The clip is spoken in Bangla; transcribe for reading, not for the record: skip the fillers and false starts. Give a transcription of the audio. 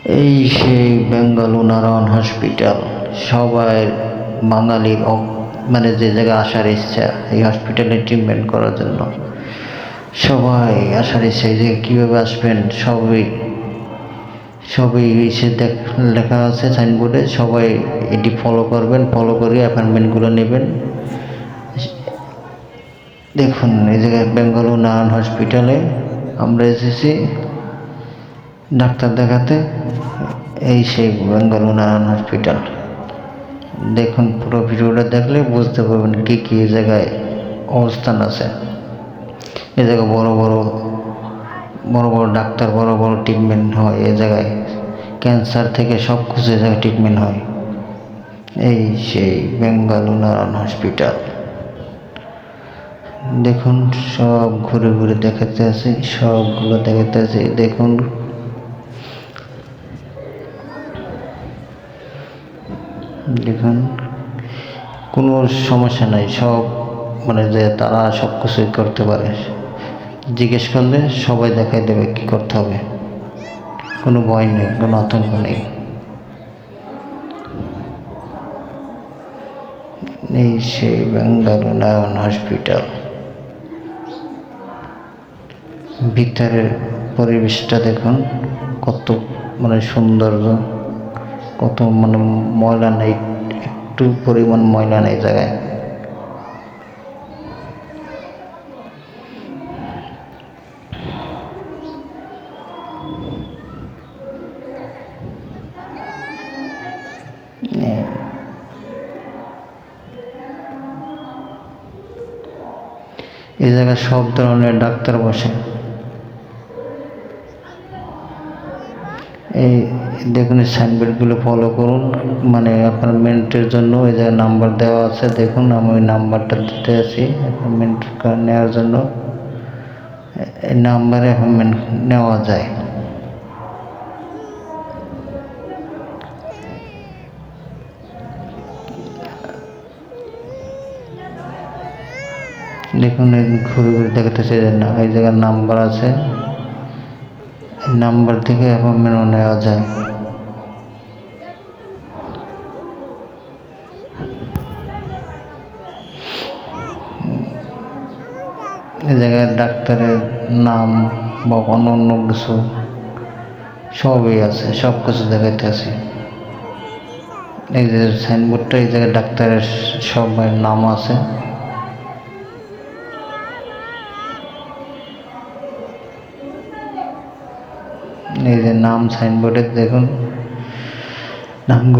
এই সেই বেঙ্গল নারায়ণ হসপিটাল। সবাই বাঙালির মানে যে জায়গায় আসার ইচ্ছা এই হসপিটালে ট্রিটমেন্ট করার জন্য সবাই আসার ইচ্ছা। এই যে কীভাবে আসবেন সবই সবই এসে লেখা আছে সাইনবোর্ডে। সবাই এটি ফলো করবেন, ফলো করে অ্যাপয়েন্টমেন্টগুলো নেবেন। দেখুন এই জায়গায় বেঙ্গল নারায়ণ হসপিটালে আমরা এসেছি ডাক্তার দেখাতে। এই সেই বেঙ্গল নারায়ণ হসপিটাল। দেখুন পুরো ভিডিওটা দেখলে বুঝতে পারবেন কী কী জায়গায় অবস্থান আছে। এ জায়গায় বড় বড় ডাক্তার, বড় বড় ট্রিটমেন্ট হয় এ জায়গায়। ক্যান্সার থেকে সব কিছু এ জায়গায় ট্রিটমেন্ট হয়। এই সেই বেঙ্গল নারায়ণ হসপিটাল। দেখুন সব ঘুরে ঘুরে দেখাতে আছে, সবগুলো দেখাতে আছে। দেখুন দেখুন কোনো সমস্যা নাই, সব মানে যে তারা সব কিছুই করতে পারে। জিজ্ঞেস করলে সবাই দেখাই দেবে কি করতে হবে, কোনো ভয় নেই, কোনো আতঙ্ক নেই। এই সেই বেঙ্গল নারায়ণ হসপিটাল। ভিতরের পরিবেশটা দেখুন কত মানে সৌন্দর্য, কত মানে ময়লা নেই, একটু পরিমাণ ময়লা নেই জায়গায়। এই জায়গায় সব ধরনের ডাক্তার বসে। এই দেখুন সাইনবোর্ডগুলো ফলো করুন, মানে অ্যাপয়েন্টমেন্টের জন্য এই জায়গায় নাম্বার দেওয়া আছে। দেখুন আমি ওই নাম্বারটা দিতে আছি অ্যাপয়েন্টমেন্ট নেওয়ার জন্য। এই নাম্বারে অ্যাপয়েন্টমেন্ট নেওয়া যায়। দেখুন ঘুরে ঘুরে দেখাতেছে না, এই জায়গার নাম্বার আছে, নাম্বার থেকে অ্যাপয়েন্টমেন্টও নেওয়া যায়। এই জায়গায় ডাক্তারের নাম বা অন্য কিছু সবই আছে, সব কিছু দেখাইতে আছে। এই যে সাইনবোর্ডটা, এই জায়গায় ডাক্তারের সবাই নাম আছে। এই যে নাম সাইনবোর্ডে দেখুন নামগুলো।